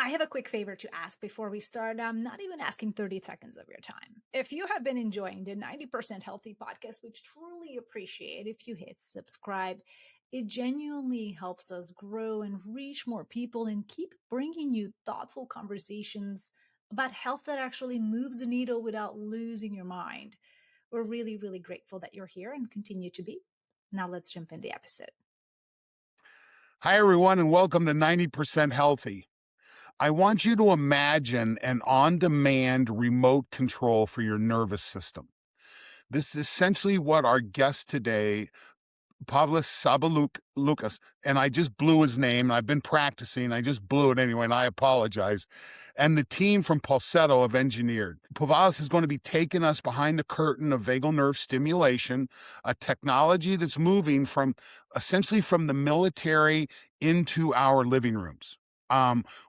I have a quick favor to ask before we start. I'm not even asking 30 seconds of your time. If you have been enjoying the 90% Healthy podcast, which truly appreciate if you hit subscribe, it genuinely helps us grow and reach more people and keep bringing you thoughtful conversations about health that actually moves the needle without losing your mind. We're really, really grateful that you're here and continue to be. Now let's jump in the episode. Hi, everyone, and welcome to 90% Healthy. I want you to imagine an on-demand remote control for your nervous system. This is essentially what our guest today, Povilas Sabaliauskas, and I just blew his name. I've been practicing. I just blew it anyway, and I apologize. And the team from Pulsetto have engineered. Povilas is going to be taking us behind the curtain of vagal nerve stimulation, a technology that's moving from essentially from the military into our living rooms.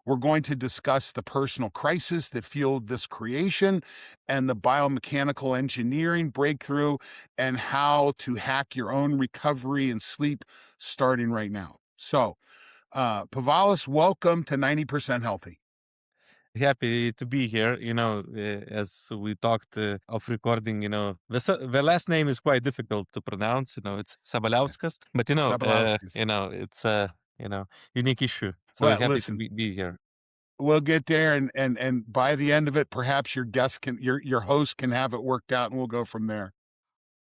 We're going to discuss the personal crisis that fueled this creation and the biomechanical engineering breakthrough and how to hack your own recovery and sleep starting right now. So, Povilas, welcome to 90% Healthy. Happy to be here. As we talked of recording, the last name is quite difficult to pronounce. It's Sabaliauskas, but Sabaliauskas. it's a unique issue. So Well, happy listen, to be here. we'll get there, and by the end of it, perhaps your host can have it worked out, and we'll go from there.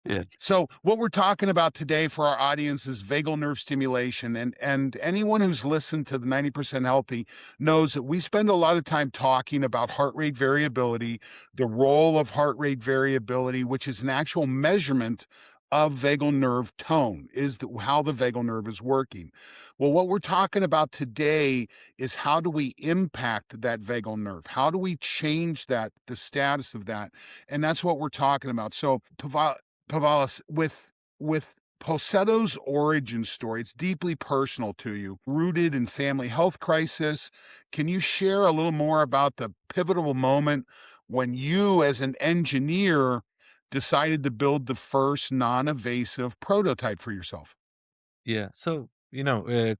Yeah. So what we're talking about today for our audience is vagal nerve stimulation. And anyone who's listened to the 90% Healthy knows that we spend a lot of time talking about heart rate variability, the role of heart rate variability, which is an actual measurement of vagal nerve tone, how the vagal nerve is working. Well, what we're talking about today is how do we impact that vagal nerve? How do we change the status of that? And that's what we're talking about. So, Povilas, with Pulsetto's origin story, it's deeply personal to you, rooted in family health crisis. Can you share a little more about the pivotal moment when you, as an engineer, decided to build the first non-invasive prototype for yourself? Yeah. So,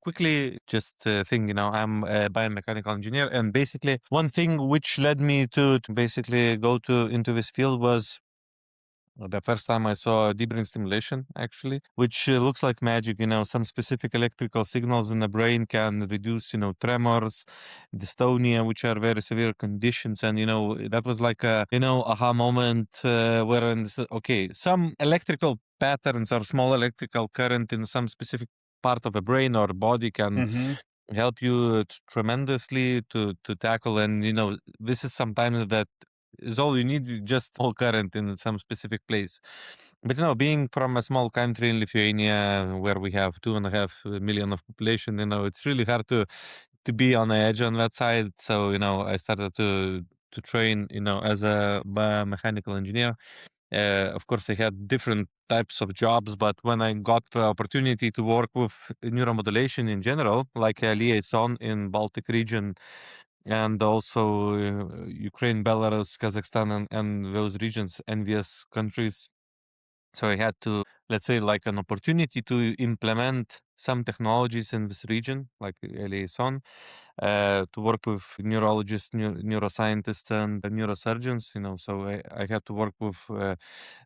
quickly, just think, I'm a biomechanical engineer. And basically, one thing which led me to basically go into this field was the first time I saw deep brain stimulation, actually, which looks like magic. Some specific electrical signals in the brain can reduce, tremors, dystonia, which are very severe conditions. And, that was like a, aha moment where I understood, okay, some electrical patterns or small electrical current in some specific part of the brain or body can help you tremendously to tackle. And, this is sometimes that is all you need, just all current in some specific place. But being from a small country in Lithuania, where we have 2.5 million of population, it's really hard to be on the edge on that side. So I started to train as a biomechanical engineer. Of course, I had different types of jobs, but when I got the opportunity to work with neuromodulation in general, like a liaison in Baltic region, and also Ukraine, Belarus, Kazakhstan, and those regions, envious countries. So I had to, let's say, like an opportunity to implement some technologies in this region, like a liaison, to work with neurologists, neuroscientists, and neurosurgeons. So I had to work with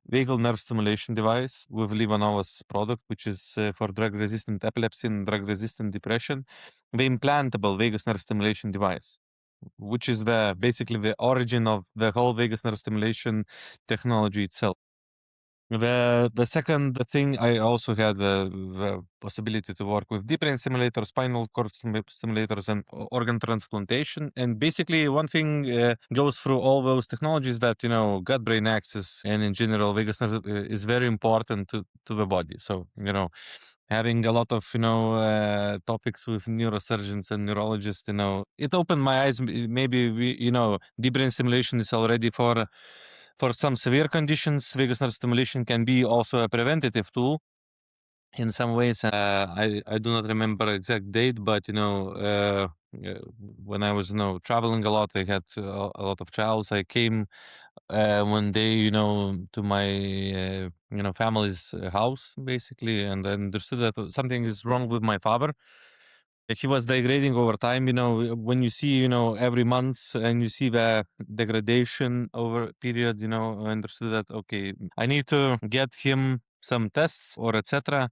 vagal nerve stimulation device with Livanova's product, which is for drug-resistant epilepsy and drug-resistant depression, the implantable vagus nerve stimulation device, which is basically the origin of the whole vagus nerve stimulation technology itself. The second thing, I also had the possibility to work with deep brain stimulators, spinal cord stimulators, and organ transplantation. And basically, one thing goes through all those technologies that, gut-brain axis and in general, vagus nerve is very important to the body. So, having a lot of, topics with neurosurgeons and neurologists, it opened my eyes. Maybe deep brain stimulation is already for some severe conditions. Vagus nerve stimulation can be also a preventative tool in some ways. I do not remember exact date, but when I was traveling a lot, I had a lot of travels. I came one day, to my family's house basically, and I understood that something is wrong with my father. he was degrading over time. When you see, every month and you see the degradation over a period, I understood that, okay, I need to get him some tests or etc.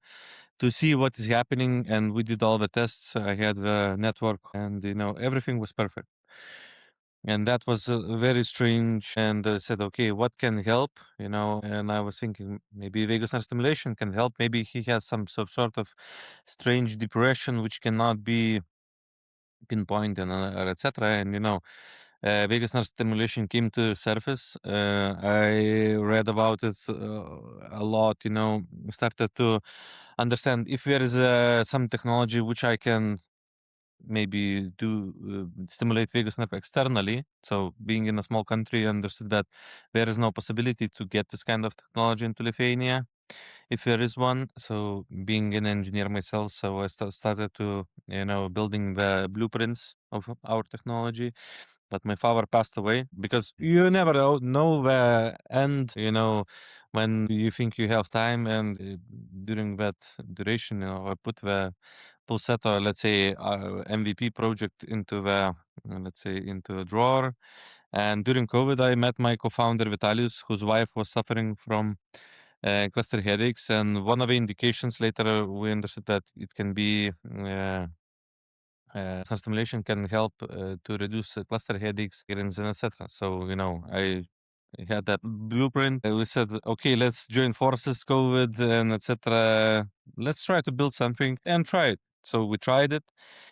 to see what is happening. And we did all the tests. I had the network and, everything was perfect. And that was very strange. And I said, okay, what can help? And I was thinking maybe vagus nerve stimulation can help. Maybe he has some sort of strange depression which cannot be pinpointed, or etc. And vagus nerve stimulation came to surface. I read about it a lot. Started to understand if there is some technology which I can maybe do stimulate vagus nerve externally. So being in a small country, I understood that there is no possibility to get this kind of technology into Lithuania, if there is one. So being an engineer myself, so I started to building the blueprints of our technology. But my father passed away because you never know the end. When you think you have time, and during that duration, I put the Pulsetto, let's say, MVP project into the, let's say, into a drawer. And during COVID, I met my co-founder Vitalius, whose wife was suffering from cluster headaches. And one of the indications later, we understood that it can be stimulation can help to reduce cluster headaches, migraines, and etc. So, I had that blueprint. We said, okay, let's join forces, COVID, and etc. Let's try to build something and try it. So we tried it.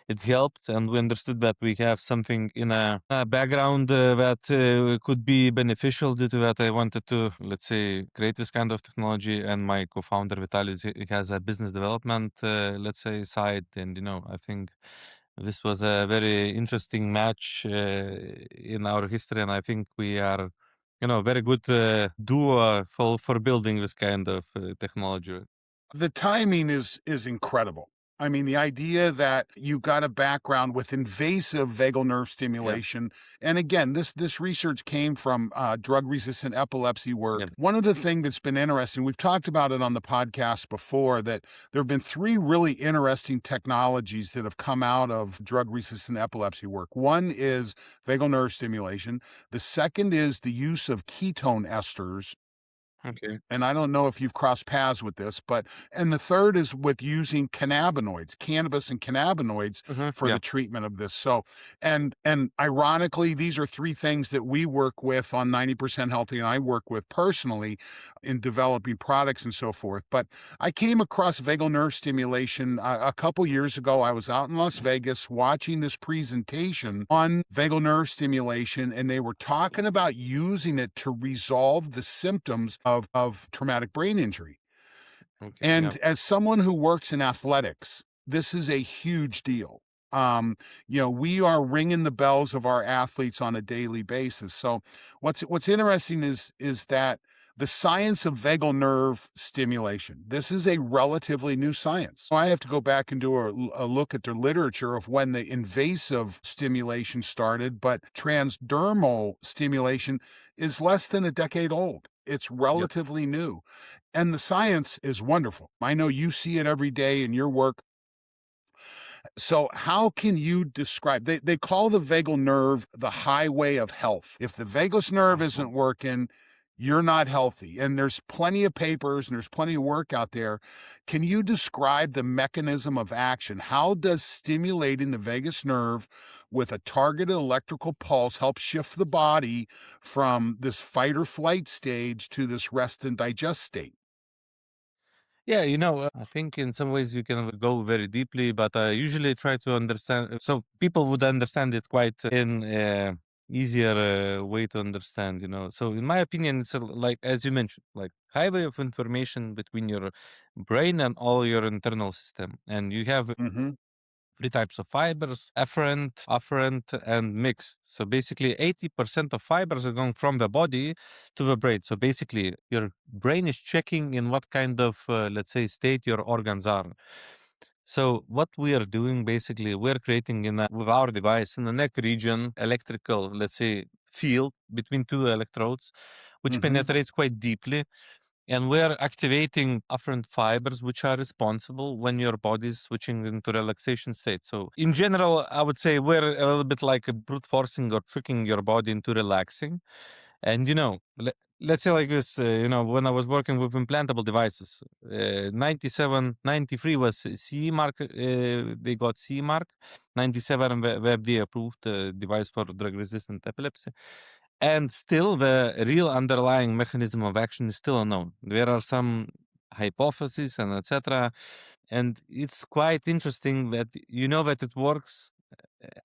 It helped, and we understood that we have something in a background that could be beneficial. Due to that, I wanted to, let's say, create this kind of technology. And my co-founder Vitaly he has a business development, let's say, side. And I think this was a very interesting match in our history, and I think we are, very good duo for building this kind of technology. The timing is incredible. I mean, the idea that you got a background with invasive vagal nerve stimulation, and again, this research came from drug-resistant epilepsy work. Yep. One of the things that's been interesting, we've talked about it on the podcast before, that there have been 3 really interesting technologies that have come out of drug-resistant epilepsy work. One is vagal nerve stimulation. The second is the use of ketone esters. Okay. And I don't know if you've crossed paths with this, and the third is with using cannabinoids, cannabis and cannabinoids for the treatment of this. So, and ironically, these are 3 things that we work with on 90% Healthy, and I work with personally in developing products and so forth. But I came across vagal nerve stimulation a couple years ago. I was out in Las Vegas watching this presentation on vagal nerve stimulation, and they were talking about using it to resolve the symptoms of traumatic brain injury. Okay. And as someone who works in athletics, this is a huge deal. We are ringing the bells of our athletes on a daily basis. So what's interesting is that the science of vagal nerve stimulation, this is a relatively new science. I have to go back and do a look at the literature of when the invasive stimulation started, but transdermal stimulation is less than a decade old. It's relatively new. And the science is wonderful. I know you see it every day in your work. So how can you describe, they call the vagal nerve the highway of health. If the vagus nerve isn't working, you're not healthy. And there's plenty of papers and there's plenty of work out there. Can you describe the mechanism of action? How does stimulating the vagus nerve with a targeted electrical pulse help shift the body from this fight or flight stage to this rest and digest state? Yeah, I think in some ways you can go very deeply, but I usually try to understand, so people would understand it quite in easier way to understand. So in my opinion, it's like, as you mentioned, like highway of information between your brain and all your internal system. And you have 3 types of fibers: afferent, and mixed. So basically 80% of fibers are going from the body to the brain. So basically your brain is checking in what kind of, let's say, state your organs are. So what we are doing, basically, we're creating with our device in the neck region, electrical, let's say, field between 2 electrodes, which penetrates quite deeply And we're activating afferent fibers, which are responsible when your body is switching into relaxation state. So in general, I would say we're a little bit like brute forcing or tricking your body into relaxing. And, let's say like this, when I was working with implantable devices, 97, 93 was CE mark, they got CE mark, 97 the FDA approved device for drug-resistant epilepsy. And still the real underlying mechanism of action is still unknown. There are some hypotheses and etc. And it's quite interesting that that it works,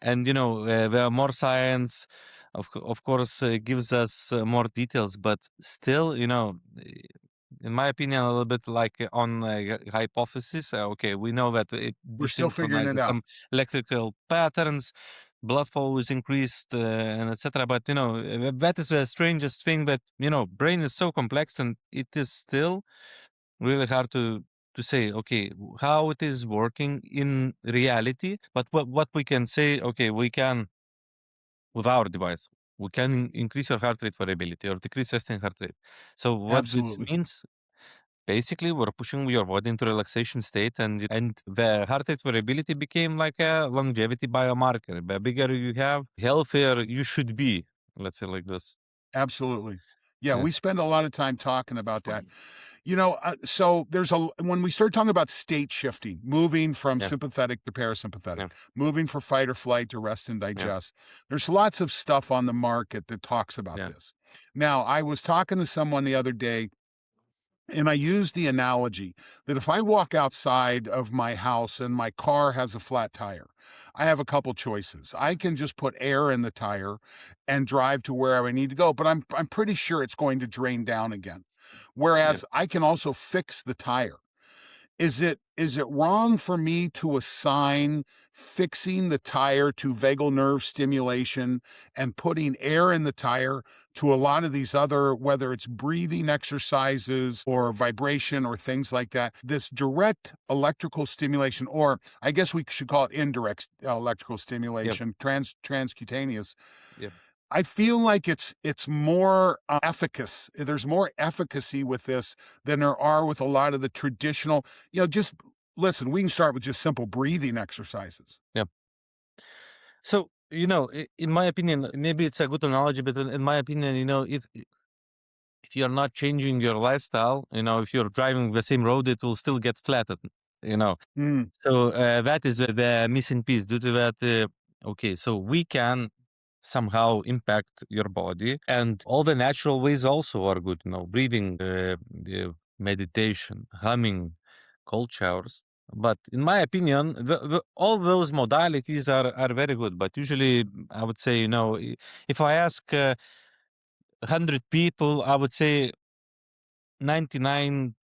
and the more science of course gives us more details, but still in my opinion a little bit like on hypothesis. Okay, we know that it We're still figuring it desynchronizes out. some electrical patterns, blood flow is increased, and etc. But that is the strangest thing, that brain is so complex, and it is still really hard to say, okay, how it is working in reality. But what we can say, okay, we can, with our device, we can increase your heart rate variability or decrease resting heart rate. So what this Absolutely. means, basically, we're pushing your body into relaxation state, and the heart rate variability became like a longevity biomarker. The bigger you have, healthier you should be. Let's say like this. Absolutely. Yeah, Yeah, we spend a lot of time talking about that. So when we start talking about state shifting, moving from yeah, sympathetic to parasympathetic, yeah, moving from fight or flight to rest and yeah, digest, there's lots of stuff on the market that talks about yeah, this. Now, I was talking to someone the other day, and I used the analogy that if I walk outside of my house and my car has a flat tire, I have a couple choices. I can just put air in the tire and drive to wherever I need to go, but I'm pretty sure it's going to drain down again. yeah, Whereas I can also fix the tire. Is it wrong for me to assign fixing the tire to vagal nerve stimulation and putting air in the tire to a lot of these other, whether it's breathing exercises or vibration or things like that, this direct electrical stimulation, or I guess we should call it indirect electrical yeah, stimulation, transcutaneous. yeah. I feel like it's more efficacious. There's more efficacy with this than there are with a lot of the traditional. Just listen. We can start with just simple breathing exercises. Yeah. So, in my opinion, maybe it's a good analogy, but in my opinion, if you're not changing your lifestyle, if you're driving the same road, it will still get flattened, you know. Mm, So that is the missing piece. Due to that, okay, so we can somehow impact your body, and all the natural ways also are good. Breathing, meditation, humming, cold showers. But in my opinion, all those modalities are very good. But usually, I would say, if I ask 100 people, I would say 99%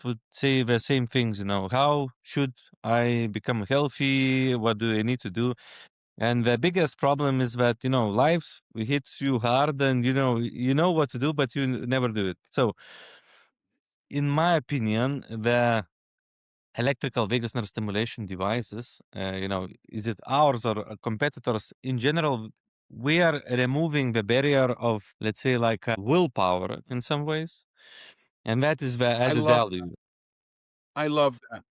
would say the same things. How should I become healthy? What do I need to do? And the biggest problem is that, life hits you hard, and, you know what to do, but you never do it. So in my opinion, the electrical vagus nerve stimulation devices, is it ours or competitors in general, we are removing the barrier of, let's say, like willpower in some ways. And that is the I added love value. I love that.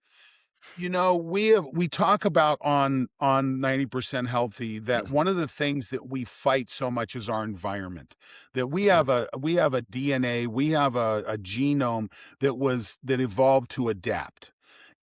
We talk about on 90% healthy that one of the things that we fight so much is our environment. That we Yeah, have a DNA, we have a genome that evolved to adapt.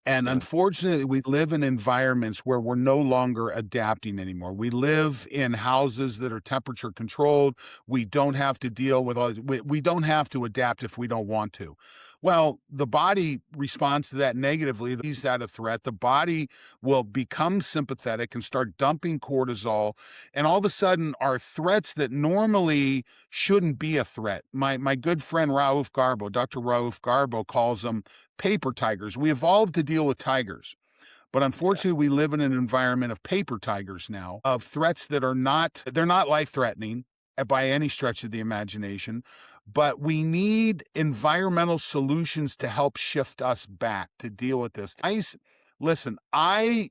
And yeah, unfortunately, we live in environments where we're no longer adapting anymore. We live in houses that are temperature controlled. We don't have to deal with we don't have to adapt if we don't want to. Well, the body responds to that negatively. He's at a threat. The body will become sympathetic and start dumping cortisol. And all of a sudden, our threats that normally shouldn't be a threat. My good friend Rauf Garbo, Dr. Rauf Garbo, calls them paper tigers. We evolved to deal with tigers. But yeah, unfortunately, we live in an environment of paper tigers now, of threats that they're not life threatening by any stretch of the imagination, but we need environmental solutions to help shift us back to deal with this. Listen, I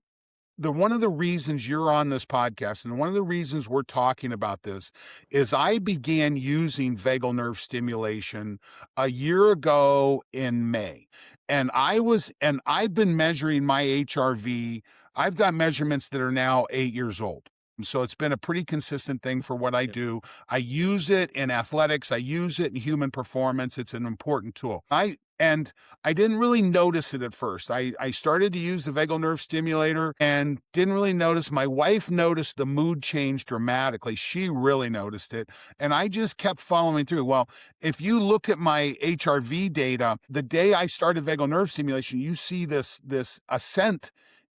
one of the reasons you're on this podcast and one of the reasons we're talking about this is I began using vagal nerve stimulation a year ago in May. And I've been measuring my HRV. I've got measurements that are now 8 years old. So it's been a pretty consistent thing for what I do. I use it in athletics. I use it in human performance. It's an important tool. I didn't really notice it at first. I started to use the vagal nerve stimulator and didn't really notice. My wife noticed the mood change dramatically. She really noticed it. And I just kept following through. Well, if you look at my HRV data, the day I started vagal nerve stimulation, you see this ascent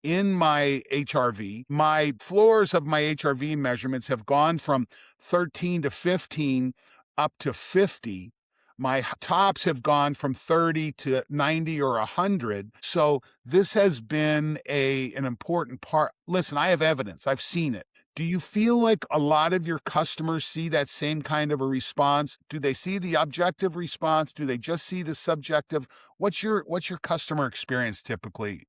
in my HRV. My floors of my HRV measurements have gone from 13 to 15 up to 50. My tops have gone from 30 to 90 or 100. So this has been an important part. Listen, I have evidence. I've seen it. Do you feel like a lot of your customers see that same kind of a response? Do they see the objective response? Do they just see the subjective? What's your customer experience typically?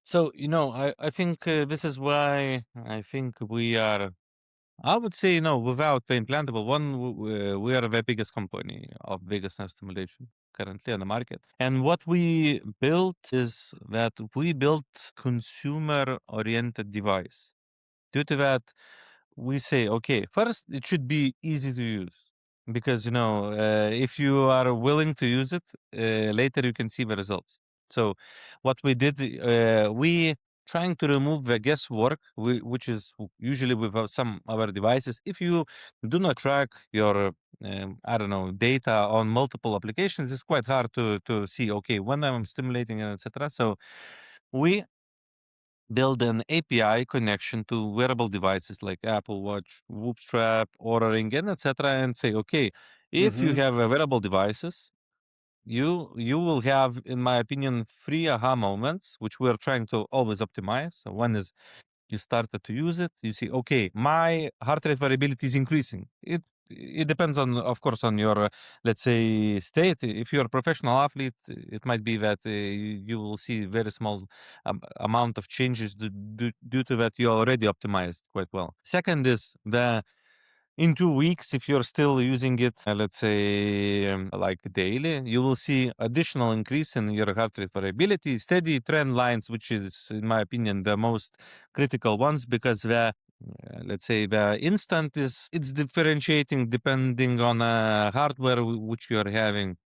So, I think this is why I think we are, I would say, without the implantable one, we are the biggest company of vagus nerve stimulation currently on the market. And what we built is that we built consumer-oriented device. Due to that, we say, okay, first, it should be easy to use. Because, if you are willing to use it, later you can see the results. So what we did, we trying to remove the guesswork, which is usually with some other devices. If you do not track your, I don't know, data on multiple applications, it's quite hard to see, okay, when I'm stimulating, etc. So we build an API connection to wearable devices like Apple Watch, Whoop Strap, Oura Ring, and etc. And say, okay, if you have wearable devices, you will have, in my opinion, 3 aha moments, which we are trying to always optimize. So one is you started to use it, you see, okay, my heart rate variability is increasing. It depends on, of course, on your, let's say, state. If you're a professional athlete, it might be that you will see very small amount of changes due to that you already optimized quite well. Second is in 2 weeks, if you're still using it, let's say, like daily, you will see additional increase in your heart rate variability, steady trend lines, which is, in my opinion, the most critical ones, because let's say the instant it's differentiating depending on hardware which you are having.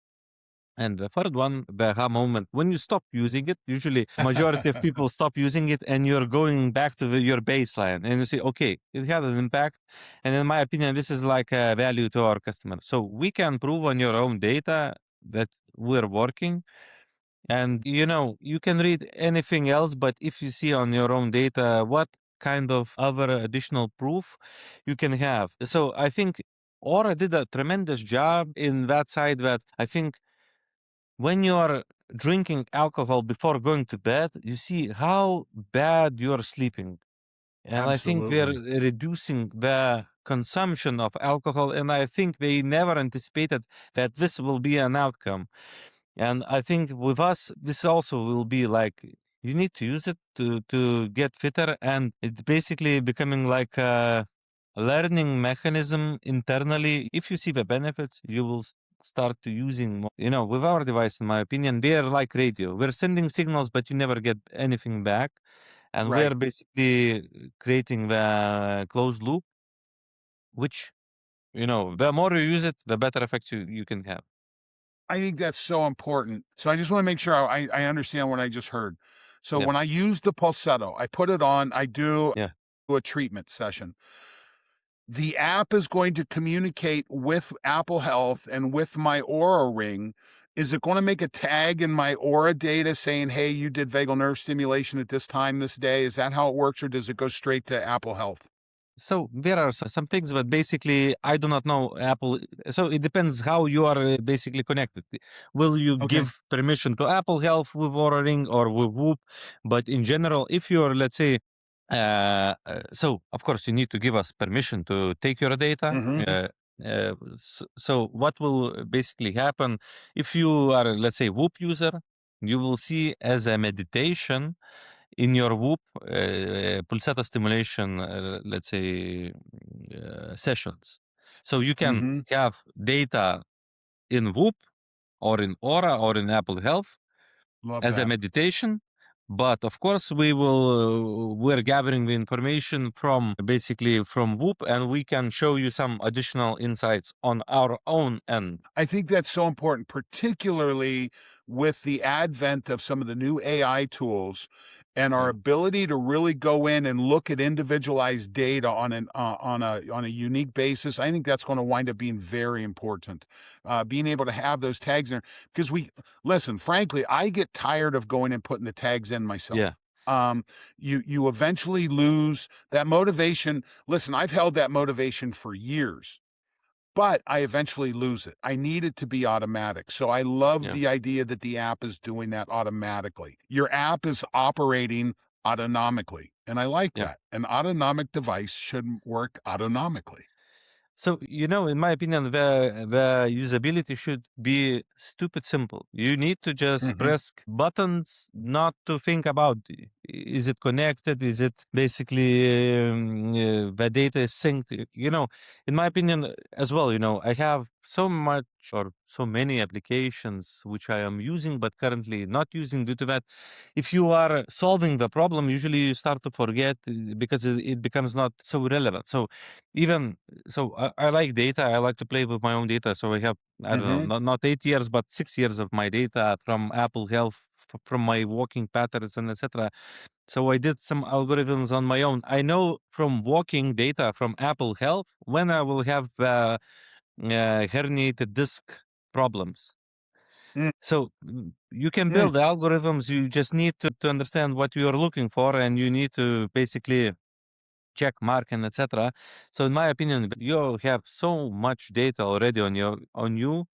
And the third one, the aha moment, when you stop using it, usually majority of people stop using it and you're going back to your baseline and you say, okay, it had an impact. And in my opinion, this is like a value to our customer. So we can prove on your own data that we're working. And, you can read anything else, but if you see on your own data, what kind of other additional proof you can have. So I think Aura did a tremendous job in that side that I think when you are drinking alcohol before going to bed, you see how bad you are sleeping. And I think they're Absolutely. reducing the consumption of alcohol. And I think they never anticipated that this will be an outcome. And I think with us, this also will be like, you need to use it to get fitter. And it's basically becoming like a learning mechanism internally. If you see the benefits, you will start to using more. With our device, in my opinion, they are like radio. We're sending signals, but you never get anything back. And we Right. are basically creating the closed loop, which, the more you use it, the better effects you can have. I think that's so important. So I just want to make sure I understand what I just heard. So Yeah. when I use the Pulsetto, I put it on, I do Yeah. a treatment session. The app is going to communicate with Apple Health and with my Aura Ring. Is it going to make a tag in my Aura data saying, hey, you did vagal nerve stimulation at this time, this day? Is that how it works, or does it go straight to Apple Health? So there are some things, but basically I do not know Apple. So it depends how you are basically connected. Will you Okay. give permission to Apple Health with Oura Ring or with Whoop? But in general, if you're, let's say, so of course you need to give us permission to take your data. So what will basically happen if you are, let's say, Whoop user? You will see as a meditation in your Whoop Pulsetto stimulation, let's say, sessions. So you can have data in Whoop or in Aura or in Apple Health as a meditation. But of course, we're gathering the information from basically from Whoop, and we can show you some additional insights on our own end. I think that's so important, particularly with the advent of some of the new AI tools and our ability to really go in and look at individualized data on a unique basis. I think that's going to wind up being very important. Being able to have those tags in, because listen, frankly, I get tired of going and putting the tags in myself. Yeah. You eventually lose that motivation. Listen, I've held that motivation for years, but I eventually lose it. I need it to be automatic. So I love the idea that the app is doing that automatically. Your app is operating autonomically, and I like that. An autonomic device should work autonomically. So, in my opinion, the usability should be stupid simple. You need to just press buttons, not to think about, is it connected? Is it basically the data is synced? In my opinion as well, I have so much or so many applications which I am using, but currently not using due to that. If you are solving the problem, usually you start to forget because it becomes not so relevant. So I like data. I like to play with my own data. So I have, I don't know, not 8 years, but 6 years of my data from Apple Health, from my walking patterns and etc. So I did some algorithms on my own. I know from walking data from Apple Health when I will have herniated disc problems. So you can build the algorithms. You just need to understand what you are looking for, and you need to basically check mark and etc. So in my opinion, you have so much data already on you.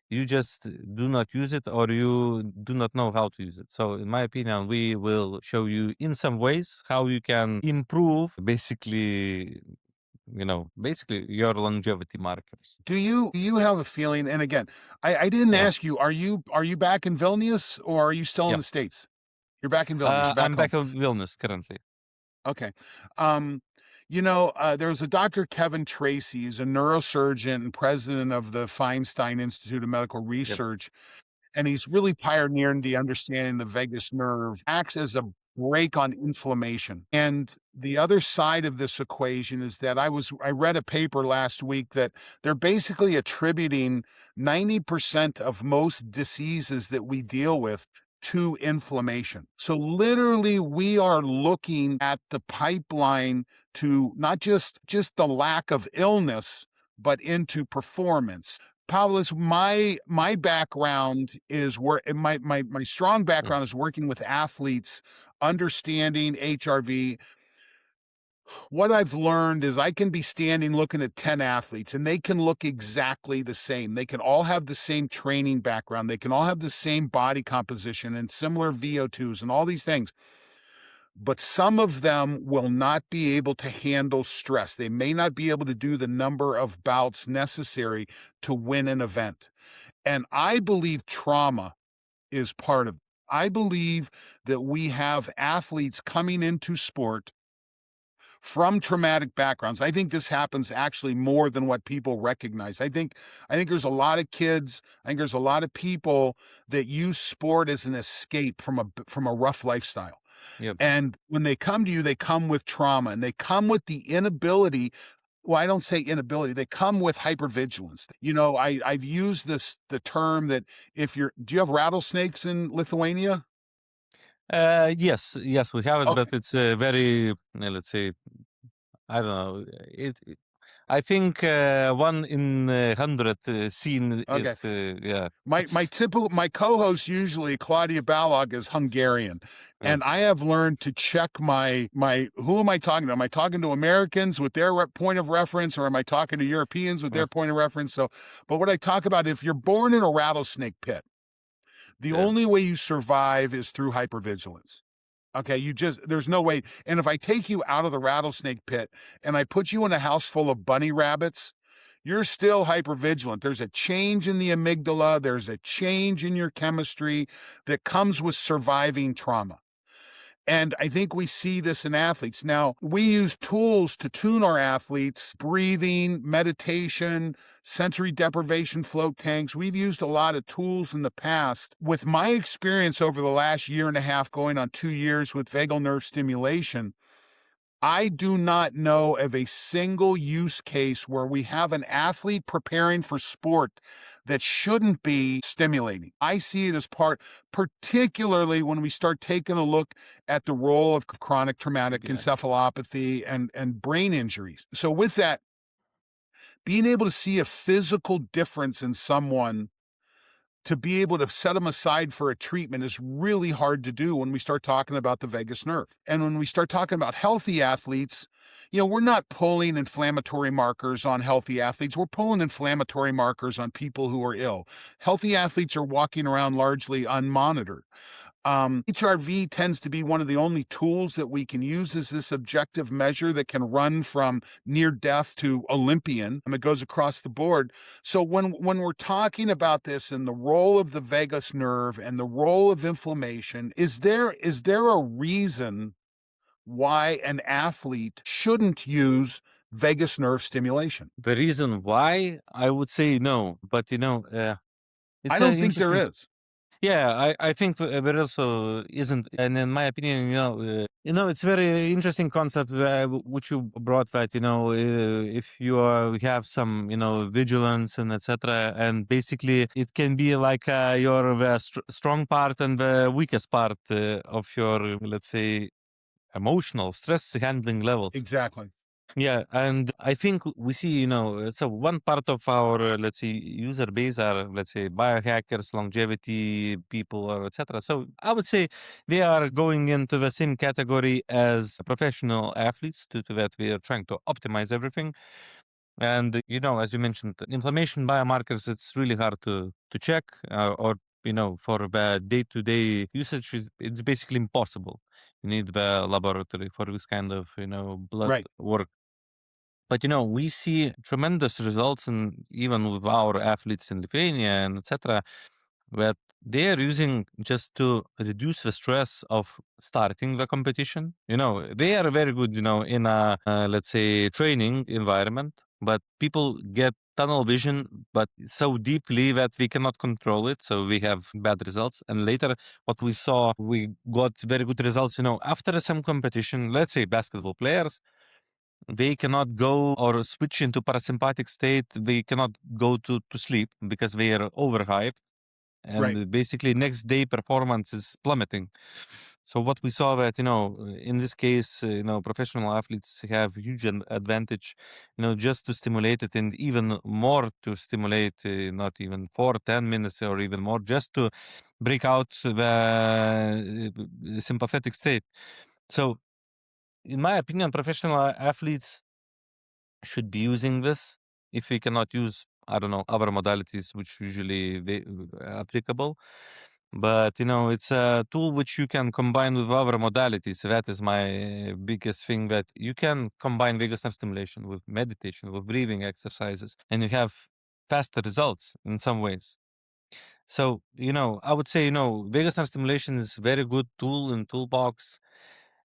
You just do not use it, or you do not know how to use it. So in my opinion, we will show you in some ways how you can improve basically your longevity markers. Do you have a feeling? And again, I didn't ask you. Are you back in Vilnius, or are you still in the States? You're back in Vilnius. You're back I'm home. back in Vilnius currently. Okay. There's a Dr. Kevin Tracy. He's a neurosurgeon and president of the Feinstein Institute of Medical Research. And he's really pioneering the understanding the vagus nerve acts as a brake on inflammation. And the other side of this equation is that I read a paper last week that they're basically attributing 90% of most diseases that we deal with to inflammation. So literally we are looking at the pipeline to not just the lack of illness, but into performance. Povilas, my background is my strong background is working with athletes, understanding HRV. What I've learned is I can be standing looking at 10 athletes and they can look exactly the same. They can all have the same training background. They can all have the same body composition and similar VO2s and all these things. But some of them will not be able to handle stress. They may not be able to do the number of bouts necessary to win an event. And I believe trauma is part of it. I believe that we have athletes coming into sport from traumatic backgrounds. I think this happens actually more than what people recognize. I think there's a lot of kids, I think there's a lot of people that use sport as an escape from a rough lifestyle. Yep. And when they come to you, they come with trauma, and they come with the inability. Well, I don't say inability. They come with hypervigilance. I've used the term that do you have rattlesnakes in Lithuania? Yes, we have it, Okay. but it's very, let's say, I don't know. I think 1 in 100 seen Okay. it. My co-host usually Claudia Balog is Hungarian, and I have learned to check my who am I talking to? Am I talking to Americans with their point of reference, or am I talking to Europeans with their point of reference? So, but what I talk about, if you're born in a rattlesnake pit, the only way you survive is through hypervigilance. Okay, there's no way. And if I take you out of the rattlesnake pit and I put you in a house full of bunny rabbits, you're still hypervigilant. There's a change in the amygdala. There's a change in your chemistry that comes with surviving trauma. And I think we see this in athletes. Now, we use tools to tune our athletes, breathing, meditation, sensory deprivation float tanks. We've used a lot of tools in the past. With my experience over the last year and a half, going on 2 years with vagal nerve stimulation, I do not know of a single use case where we have an athlete preparing for sport that shouldn't be stimulating. I see it as part, particularly when we start taking a look at the role of chronic traumatic encephalopathy and brain injuries. So with that, being able to see a physical difference in someone to be able to set them aside for a treatment is really hard to do when we start talking about the vagus nerve. And when we start talking about healthy athletes, we're not pulling inflammatory markers on healthy athletes. We're pulling inflammatory markers on people who are ill. Healthy athletes are walking around largely unmonitored. HRV tends to be one of the only tools that we can use as this objective measure that can run from near death to Olympian, and it goes across the board. So when we're talking about this and the role of the vagus nerve and the role of inflammation, is there a reason why an athlete shouldn't use vagus nerve stimulation? The reason why, I would say no, but I it's don't think there interesting. is. Yeah, I think there also isn't, and in my opinion, it's very interesting concept which you brought, that if you have some vigilance and etc., and basically it can be like your strong part and the weakest part of your, let's say, emotional stress handling levels. Exactly. Yeah, and I think we see, so one part of our, let's say, user base are, let's say, biohackers, longevity people, or etc. So I would say they are going into the same category as professional athletes, due to that we are trying to optimize everything. And, as you mentioned, inflammation biomarkers, it's really hard to check, or, for the day-to-day usage, it's basically impossible. You need the laboratory for this kind of, blood Right. work. But we see tremendous results, and even with our athletes in Lithuania and etc., that they are using just to reduce the stress of starting the competition. They are very good, in a let's say training environment, but people get tunnel vision, but so deeply that we cannot control it, so we have bad results. And later, what we saw, we got very good results. After some competition, let's say basketball players, they cannot go or switch into parasympathetic state. They cannot go to sleep because they are overhyped. Right. And basically next day performance is plummeting. So what we saw that, in this case, professional athletes have huge advantage, just to stimulate it, and even more to stimulate, not even 4-10 minutes or even more, just to break out the sympathetic state. So in my opinion, professional athletes should be using this. If we cannot use, I don't know, other modalities which usually they applicable, but it's a tool which you can combine with other modalities. That is my biggest thing, that you can combine vagus nerve stimulation with meditation, with breathing exercises, and you have faster results in some ways. So I would say vagus nerve stimulation is very good tool in toolbox,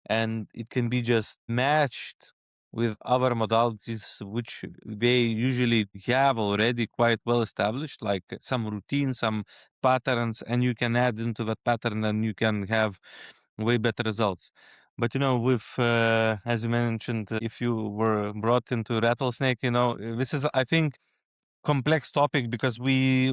and it can be just matched with other modalities which they usually have already quite well established, like some routine, some patterns, and you can add into that pattern and you can have way better results. But with as you mentioned, if you were brought into rattlesnake, this is, I think, complex topic, because we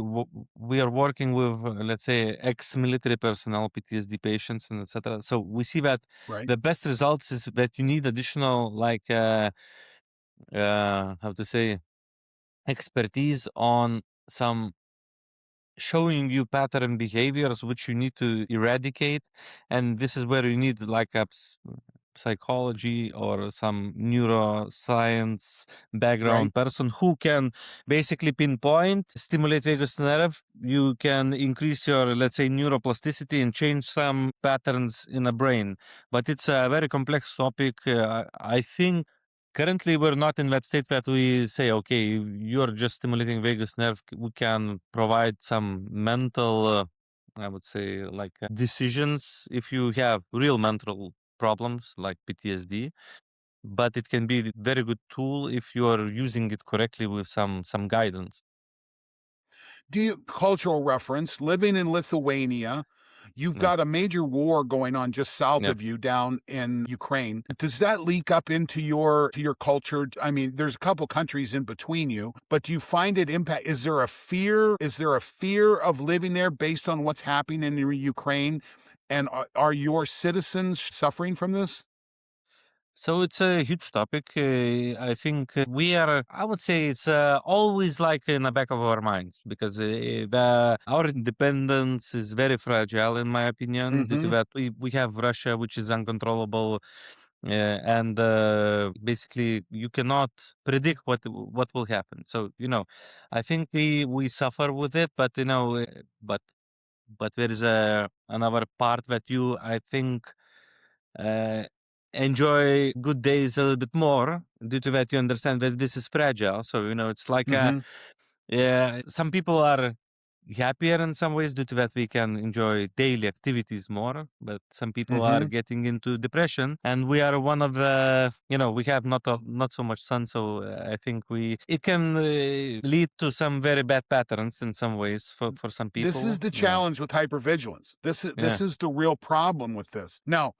are working with, let's say, ex-military personnel, PTSD patients, and etc. So we see that Right. the best results is that you need additional, like, how to say, expertise on some showing you pattern behaviors which you need to eradicate, and this is where you need like a psychology or some neuroscience background Right. person who can basically pinpoint, stimulate vagus nerve. You can increase your, let's say, neuroplasticity and change some patterns in the brain. But it's a very complex topic. I think currently we're not in that state that we say, okay, you're just stimulating vagus nerve. We can provide some mental, I would say, like decisions if you have real mental problems like PTSD, but it can be a very good tool if you are using it correctly with some guidance. Cultural reference, living in Lithuania, you've Yeah. got a major war going on just south Yeah. of you down in Ukraine. Does that leak up into your culture? I mean, there's a couple countries in between you, but do you find it impact? Is there a fear? Is there a fear of living there based on what's happening in Ukraine? And are your citizens suffering from this? So it's a huge topic. I think we are, I would say it's always like in the back of our minds because our independence is very fragile, in my opinion, due to Mm-hmm. that we have Russia, which is uncontrollable. And basically, you cannot predict what will happen. So, I think we suffer with it, but, but there is another part that I think, uh, enjoy good days a little bit more due to that you understand that this is fragile. So it's like Mm-hmm. some people are happier in some ways due to that we can enjoy daily activities more, but some people are Mm-hmm. getting into depression, and we are one of the we have not so much sun. So I think it can lead to some very bad patterns in some ways for some This is people. the challenge with hypervigilance. Yeah. This is the real problem with this. Now,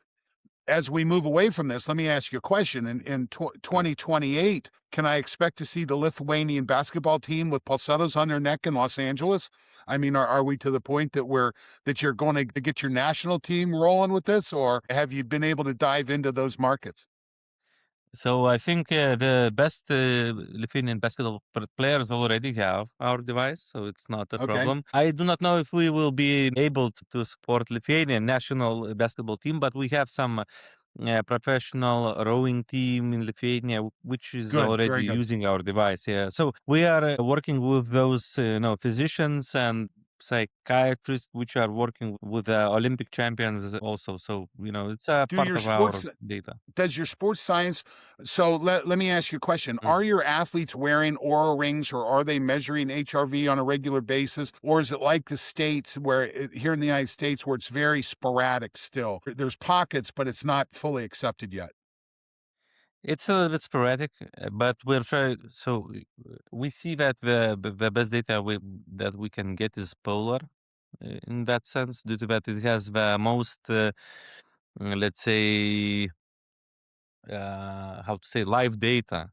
as we move away from this, let me ask you a question. In 2028, can I expect to see the Lithuanian basketball team with Pulsettos on their neck in Los Angeles? I mean, are we to the point that you're going to get your national team rolling with this, or have you been able to dive into those markets? So I think the best Lithuanian basketball players already have our device, so it's not a Okay, problem. I do not know if we will be able to support Lithuanian national basketball team, but we have some professional rowing team in Lithuania, which is good, already very good. using our device. Yeah, so we are working with those physicians and psychiatrists, which are working with the Olympic champions also. So it's a Do part your of our sports data. Does your sports science, so let me ask you a question. Mm. Are your athletes wearing Oura rings, or are they measuring HRV on a regular basis? Or is it like the States here in the United States where it's very sporadic still? There's pockets, but it's not fully accepted yet. It's a little bit sporadic, but we're trying. So we see that the best data that we can get is polar, in that sense, due to that it has the most, let's say, how to say, live data.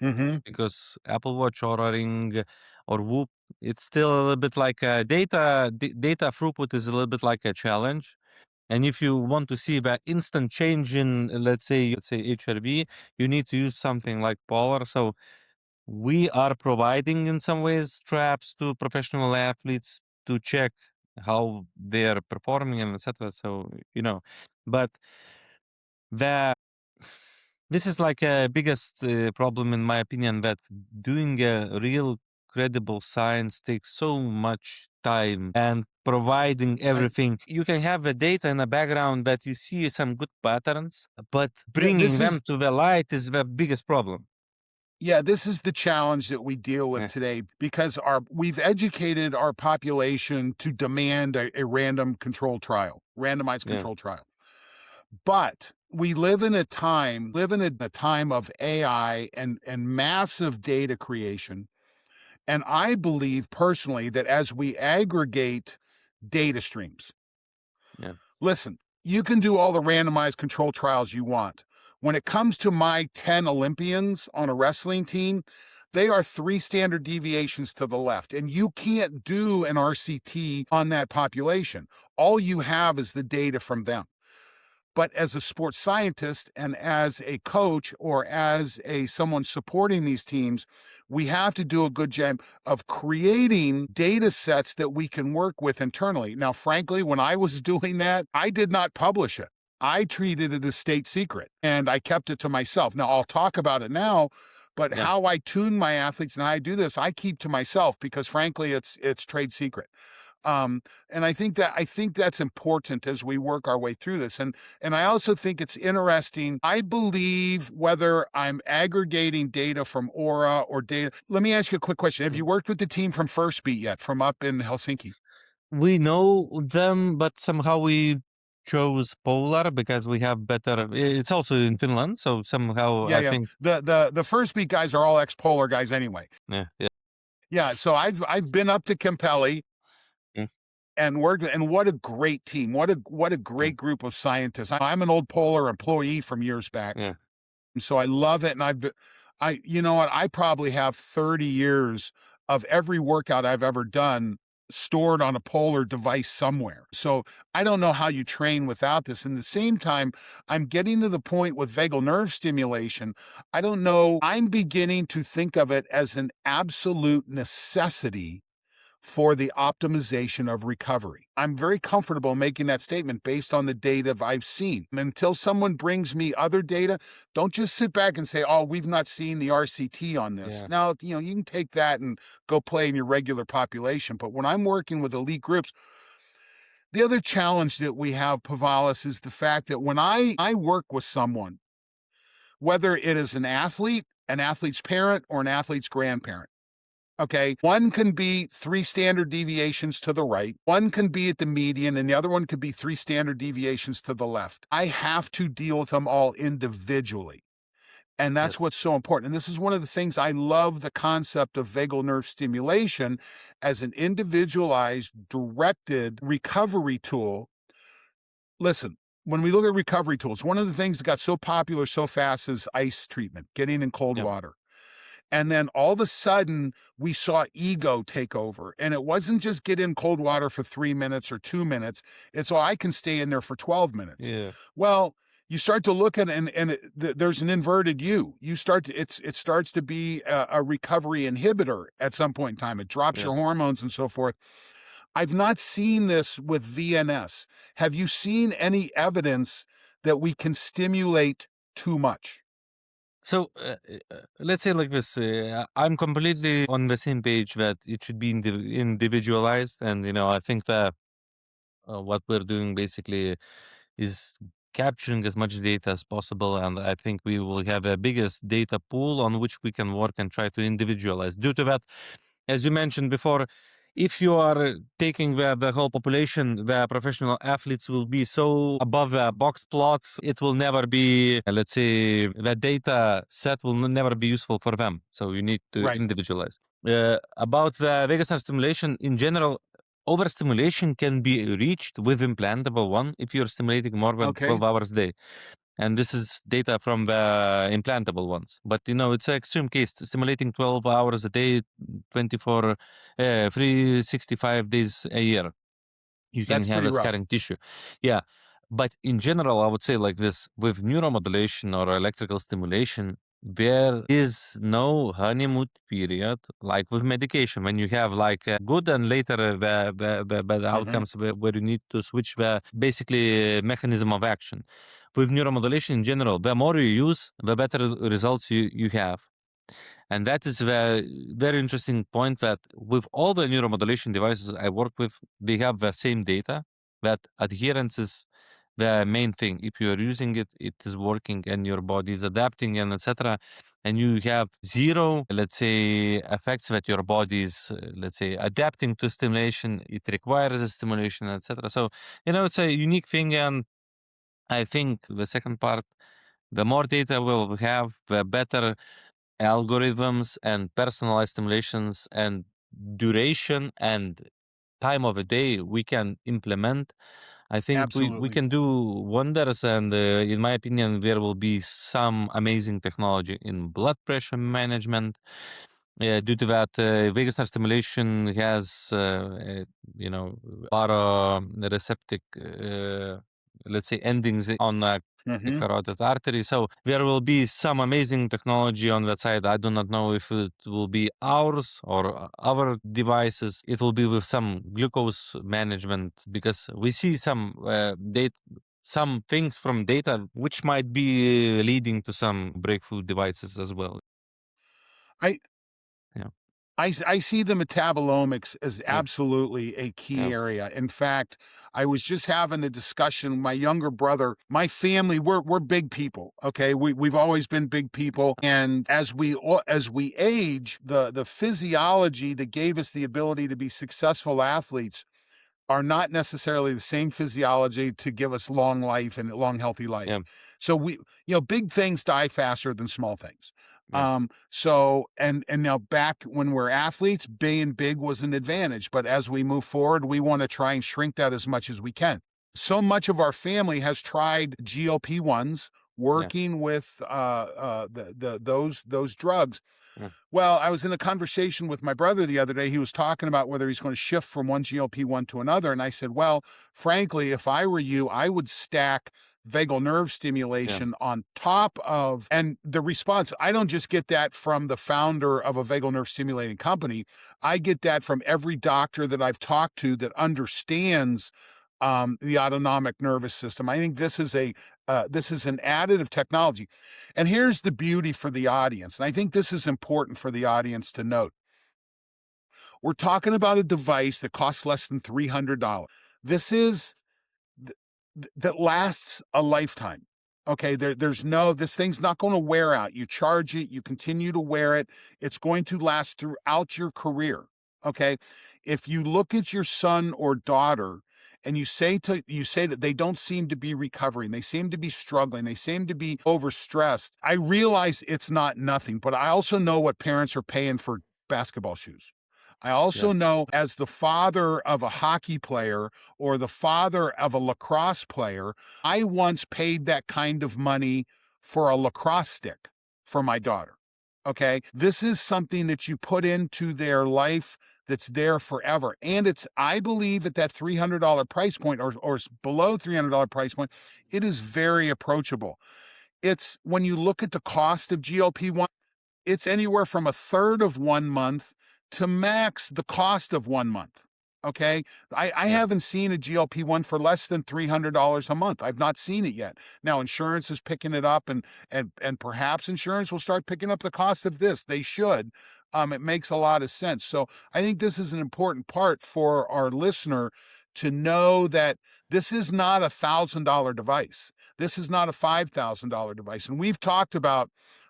Mm-hmm. Because Apple Watch or a Ring or Whoop, it's still a little bit like data throughput is a little bit like a challenge. And if you want to see that instant change in, let's say HRV, you need to use something like Polar. So we are providing in some ways straps to professional athletes to check how they are performing and etc. So but the this is like a biggest problem in my opinion, that doing a real credible science takes so much time, and providing I everything. You can have the data in the background that you see some good patterns, but Yeah, bringing them to the light is the biggest problem. this is the challenge that we deal with Yeah. today because we've educated our population to demand a randomized Yeah. control trial. But we live in a time of AI and massive data creation. And I believe personally that as we aggregate data streams, Yeah. listen, you can do all the randomized control trials you want. When it comes to my 10 Olympians on a wrestling team, they are 3 standard deviations to the left, and you can't do an RCT on that population. All you have is the data from them. But as a sports scientist and as a coach or as someone supporting these teams, we have to do a good job of creating data sets that we can work with internally. Now, frankly, when I was doing that, I did not publish it. I treated it as state secret and I kept it to myself. Now, I'll talk about it now, but Yeah. how I tune my athletes and how I do this, I keep to myself because frankly, it's trade secret. And I think that's important as we work our way through this. And I also think it's interesting. I believe whether I'm aggregating data from Aura or data. Let me ask you a quick question. Have you worked with the team from First Beat yet, from up in Helsinki? We know them, but somehow we chose Polar because we have better. It's also in Finland, so somehow I think the first beat guys are all ex-Polar guys anyway. Yeah. So I've been up to Kempeli and worked, and what a great team! What a great group of scientists. I'm an old Polar employee from years back, so I love it. And you know what? I probably have 30 years of every workout I've ever done stored on a Polar device somewhere. So I don't know how you train without this. And at the same time, I'm getting to the point with vagal nerve stimulation. I don't know. I'm beginning to think of it as an absolute necessity for the optimization of recovery. I'm very comfortable making that statement based on the data I've seen. And until someone brings me other data, don't just sit back and say, oh, we've not seen the RCT on this. Yeah. Now, you can take that and go play in your regular population. But when I'm working with elite groups, the other challenge that we have, Povilas, is the fact that when I work with someone, whether it is an athlete's parent, or an athlete's grandparent, okay, one can be 3 standard deviations to the right, one can be at the median, and the other one could be 3 standard deviations to the left. I have to deal with them all individually. And that's what's so important. And this is one of the things I love, the concept of vagal nerve stimulation as an individualized, directed recovery tool. Listen, when we look at recovery tools, one of the things that got so popular so fast is ice treatment, getting in cold water. And then all of a sudden, we saw ego take over. And it wasn't just get in cold water for 3 minutes or 2 minutes. It's, I can stay in there for 12 minutes. Yeah. Well, you start to look at it, and there's an inverted U. It starts to be a recovery inhibitor at some point in time. It drops your hormones and so forth. I've not seen this with VNS. Have you seen any evidence that we can stimulate too much? So let's say like this, I'm completely on the same page that it should be individualized. And, I think that what we're doing basically is capturing as much data as possible. And I think we will have a biggest data pool on which we can work and try to individualize. Due to that, as you mentioned before, if you are taking the whole population, the professional athletes will be so above the box plots, it will never be, let's say, the data set will never be useful for them. So you need to individualize. About the vagus nerve stimulation in general, overstimulation can be reached with implantable one if you're stimulating more than 12 hours a day. And this is data from the implantable ones. But, it's an extreme case. Stimulating 12 hours a day, 365 days a year. You can have a scarring tissue. Yeah. But in general, I would say like this, with neuromodulation or electrical stimulation, there is no honeymoon period like with medication when you have like good and later the outcomes where you need to switch the basically mechanism of action. With neuromodulation in general, the more you use, the better results you have. And that is the very interesting point that with all the neuromodulation devices I work with, they have the same data, that adherence is the main thing. If you are using it, it is working and your body is adapting and etc. And you have zero, let's say, effects that your body is, let's say, adapting to stimulation. It requires a stimulation, etc. So, it's a unique thing. And I think the second part, the more data we'll have, the better algorithms and personalized stimulations and duration and time of a day we can implement. I think we can do wonders. And in my opinion, there will be some amazing technology in blood pressure management. Due to that, vagus nerve stimulation has, parareceptic, let's say, endings on carotid artery. So there will be some amazing technology on that side. I do not know if it will be ours or other devices. It will be with some glucose management, because we see some some things from data which might be leading to some breakthrough devices as well. I see the metabolomics as absolutely a key area. In fact, I was just having a discussion. My younger brother, my family, we're big people. Okay, we've always been big people, and as we age, the physiology that gave us the ability to be successful athletes are not necessarily the same physiology to give us long life and long, healthy life. Yeah. So big things die faster than small things. Yeah. And now back when we're athletes, being big was an advantage. But as we move forward, we want to try and shrink that as much as we can. So much of our family has tried GLP-1s, working with those drugs. Yeah. Well, I was in a conversation with my brother the other day. He was talking about whether he's going to shift from one GLP-1 to another. And I said, well, frankly, if I were you, I would stack vagal nerve stimulation on top of, and the response, I don't just get that from the founder of a vagal nerve stimulating company. I get that from every doctor that I've talked to that understands the autonomic nervous system. I think this is an additive technology. And here's the beauty for the audience. And I think this is important for the audience to note. We're talking about a device that costs less than $300. This is that lasts a lifetime. Okay, this thing's not going to wear out. You charge it, you continue to wear it. It's going to last throughout your career. Okay, if you look at your son or daughter and you say that they don't seem to be recovering, they seem to be struggling, they seem to be overstressed, I realize it's not nothing, but I also know what parents are paying for basketball shoes. I also know, as the father of a hockey player or the father of a lacrosse player, I once paid that kind of money for a lacrosse stick for my daughter. Okay, this is something that you put into their life that's there forever. And I believe at that $300 price point or below $300 price point, it is very approachable. It's when you look at the cost of GLP-1, it's anywhere from a third of 1 month to max the cost of 1 month. Okay. I haven't seen a GLP-1 for less than $300 a month. I've not seen it yet. Now insurance is picking it up, and perhaps insurance will start picking up the cost of this. They should. It makes a lot of sense. So I think this is an important part for our listener to know that this is not $1,000 device. This is not a $5,000 device. And we've talked about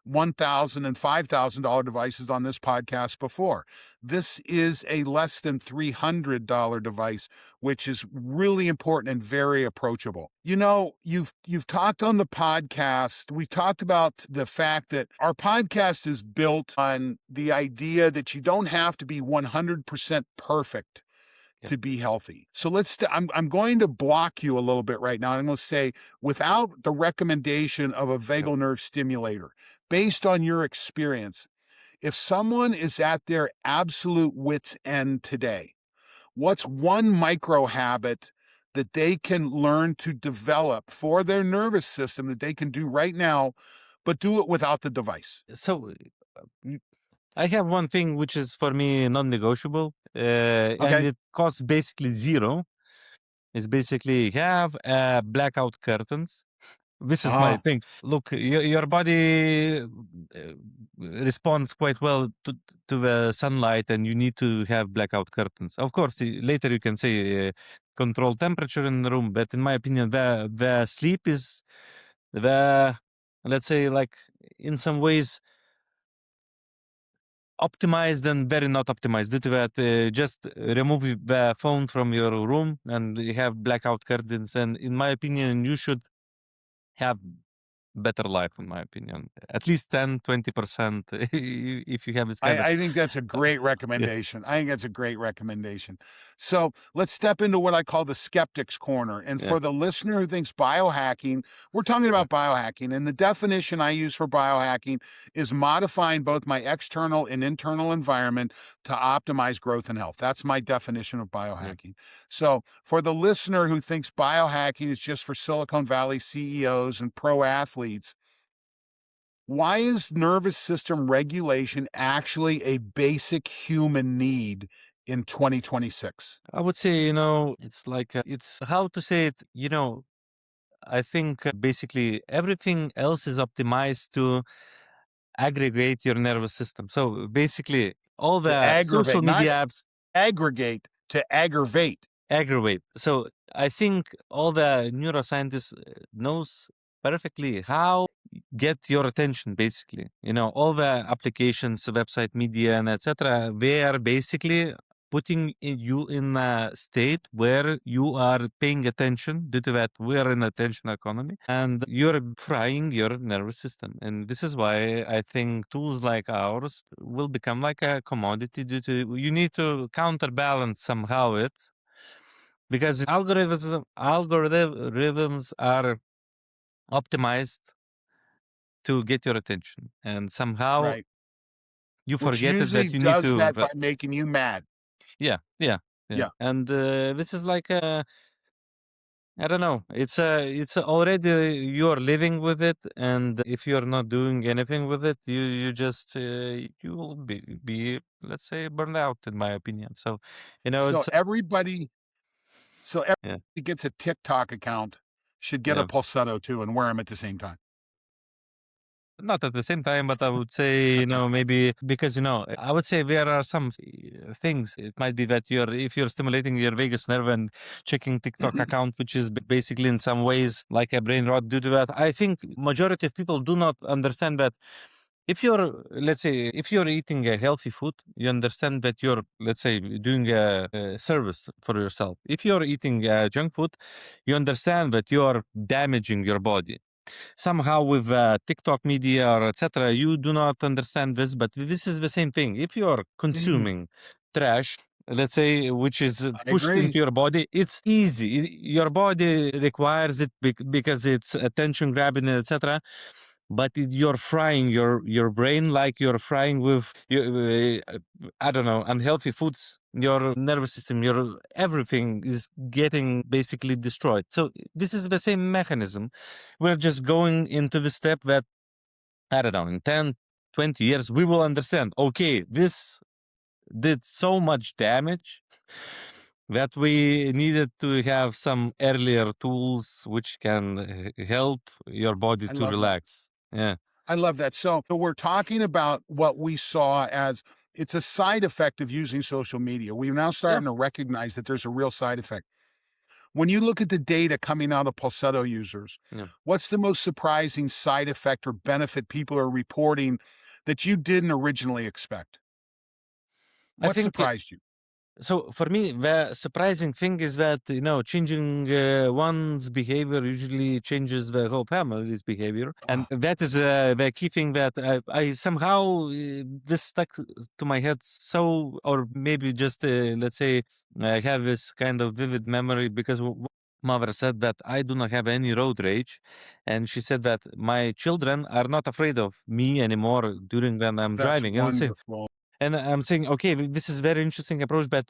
$1,000 and $5,000 devices on this podcast before. This is a less than $300 device, which is really important and very approachable. You know, you've talked on the podcast, we've talked about the fact that our podcast is built on the idea that you don't have to be 100% perfect to be healthy. So I'm going to block you a little bit right now. I'm going to say, without the recommendation of a vagal nerve stimulator, based on your experience, if someone is at their absolute wit's end today, what's one micro habit that they can learn to develop for their nervous system that they can do right now, but do it without the device? So I have one thing which is for me non-negotiable, and it costs basically zero. It's basically have blackout curtains. This is my thing. Look, your body responds quite well to the sunlight, and you need to have blackout curtains. Of course, later you can say control temperature in the room, but in my opinion, the sleep is let's say, like, in some ways optimized and very not optimized. Due to that, just remove the phone from your room and you have blackout curtains. And in my opinion, you should have better life, in my opinion, at least 10-20% if you have this kind I think that's a great recommendation. I think that's a great recommendation. So let's step into what I call the skeptic's corner. And for the listener who thinks biohacking, we're talking about biohacking. And the definition I use for biohacking is modifying both my external and internal environment to optimize growth and health. That's my definition of biohacking. So for the listener who thinks biohacking is just for Silicon Valley CEOs and pro athletes, why is nervous system regulation actually a basic human need in 2026? I would say, it's like, it's how to say it, I think basically everything else is optimized to aggregate your nervous system. So basically all the social media apps. Aggregate, to aggravate. Aggravate. So I think all the neuroscientists knows perfectly how get your attention, basically. All the applications, website, media, and etc. They are basically putting you in a state where you are paying attention due to that we are in attention economy and you're frying your nervous system. And this is why I think tools like ours will become like a commodity due to you need to counterbalance somehow it because algorithms are optimized to get your attention and somehow Right. you Which forget it usually that you need does to that by making you mad. yeah, yeah, yeah. Yeah. And this is like a I don't know. It's already you're living with it, and if you're not doing anything with it, you just you will be let's say burned out, in my opinion. So, So it's everybody yeah, that gets a TikTok account should get a yeah. Pulsetto too and wear them at the same time. Not at the same time, but I would say, maybe because, I would say there are some things. It might be that if you're stimulating your vagus nerve and checking TikTok account, which is basically in some ways like a brain rot due to that. I think majority of people do not understand that if you're, let's say, if you're eating a healthy food, you understand that you're, let's say, doing a service for yourself. If you're eating junk food, you understand that you're damaging your body somehow with TikTok media or etc. You do not understand this, but this is the same thing. If you are consuming trash, let's say, which is I pushed agree. into your body, it's easy. Your body requires it because it's attention grabbing, etc. But you're frying your brain like you're frying with I don't know, unhealthy foods. Your nervous system, your everything is getting basically destroyed. So this is the same mechanism. We're just going into the step that I don't know, in 10, 20 years, we will understand, okay, this did so much damage that we needed to have some earlier tools which can help your body I to love that. relax. Yeah. I love that. So we're talking about what we saw as it's a side effect of using social media. We're now Yeah. starting to recognize that there's a real side effect. When you look at the data coming out of Pulsetto users, Yeah. what's the most surprising side effect or benefit people are reporting that you didn't originally expect? I What think surprised you? so. For me, the surprising thing is that changing one's behavior usually changes the whole family's behavior, and Oh, that is the key thing that I somehow this stuck to my head. So, or maybe just let's say I have this kind of vivid memory because. Mother said that I do not have any road rage, and she said that my children are not afraid of me anymore during when I'm that's driving. And I say, wonderful. and I'm saying, okay, this is very interesting approach, but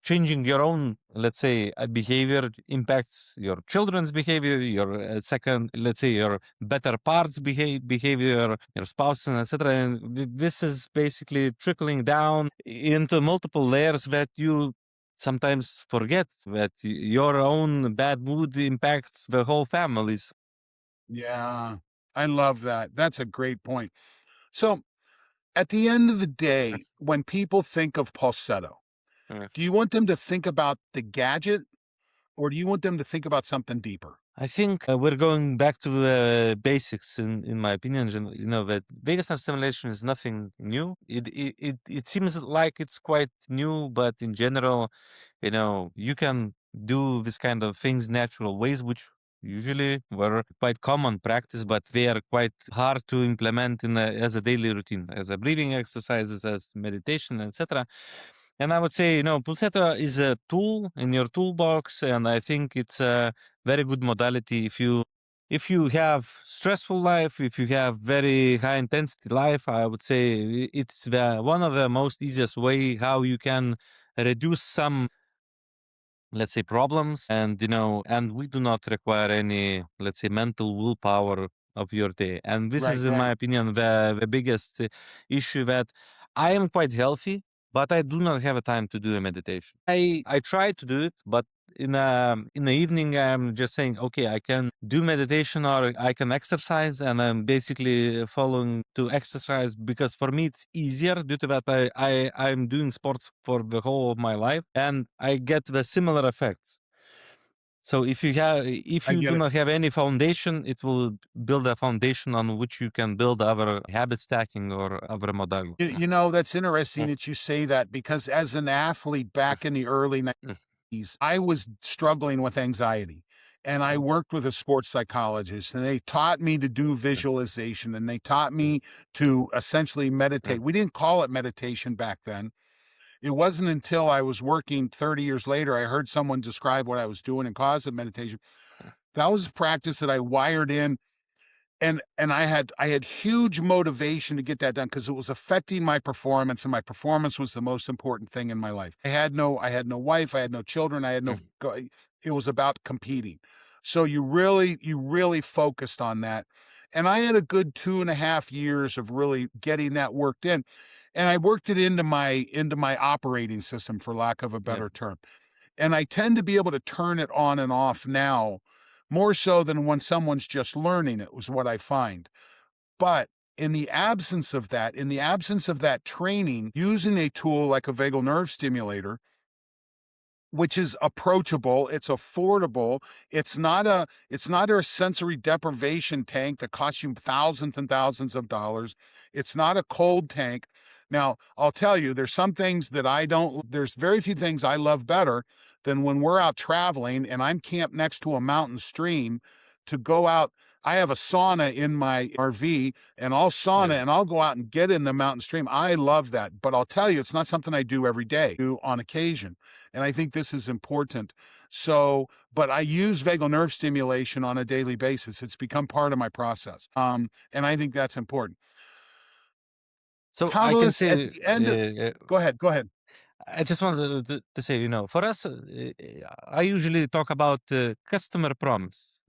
changing your own, let's say, behavior impacts your children's behavior, your second, let's say, your better parts behavior, your spouse, and etc. And this is basically trickling down into multiple layers that you sometimes forget that your own bad mood impacts the whole families. Yeah, I love that. That's a great point. So at the end of the day, when people think of Pulsetto, do you want them to think about the gadget or do you want them to think about something deeper? I think we're going back to the basics, in my opinion. That vagus nerve stimulation is nothing new. It seems like it's quite new, but in general, you can do this kind of things natural ways, which usually were quite common practice, but they are quite hard to implement as a daily routine, as a breathing exercises, as meditation, etc. And I would say, Pulsetto is a tool in your toolbox, and I think it's a very good modality if you have stressful life, if you have very high intensity life. I would say it's one of the most easiest way how you can reduce some, let's say, problems, and we do not require any, let's say, mental willpower of your day. And this Right, is, in my right. opinion, the biggest issue, that I am quite healthy, but I do not have a time to do a meditation. I try to do it, but in the evening I'm just saying, okay, I can do meditation or I can exercise, and I'm basically following to exercise because for me it's easier due to that I'm doing sports for the whole of my life and I get the similar effects. So if you I get do it. not have any foundation, it will build a foundation on which you can build other habit stacking or other model. You know, that's interesting that you say that, because as an athlete back in the early Mm. 90s, I was struggling with anxiety. And I worked with a sports psychologist, and they taught me to do visualization, and they taught me to essentially meditate. We didn't call it meditation back then. It wasn't until I was working 30 years later, I heard someone describe what I was doing and cause of meditation. That was a practice that I wired in, and I had huge motivation to get that done, because it was affecting my performance, and my performance was the most important thing in my life. I had no wife, I had no children, I had no it was about competing. So you really focused on that. And I had a good 2.5 years of really getting that worked in. And I worked it into my operating system, for lack of a better term. And I tend to be able to turn it on and off now, more so than when someone's just learning it, was what I find. But in the absence of that training, using a tool like a vagal nerve stimulator, which is approachable, it's affordable, it's not a sensory deprivation tank that costs you thousands and thousands of dollars. It's not a cold tank. Now, I'll tell you, there's very few things I love better than when we're out traveling and I'm camped next to a mountain stream, to go out. I have a sauna in my RV, and I'll sauna and I'll go out and get in the mountain stream. I love that. But I'll tell you, it's not something I do every day, do on occasion. And I think this is important. So, but I use vagal nerve stimulation on a daily basis. It's become part of my process. And I think that's important. So I can Povilas, at say, the end of, go ahead. I just wanted to say, for us, I usually talk about customer promise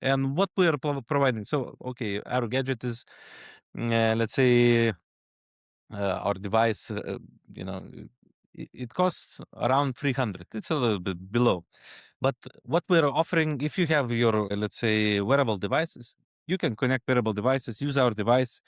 and what we are providing. So, okay, our gadget is, let's say, our device, it costs around 300. It's a little bit below. But what we're offering, if you have your, let's say, wearable devices, you can connect wearable devices, use our device,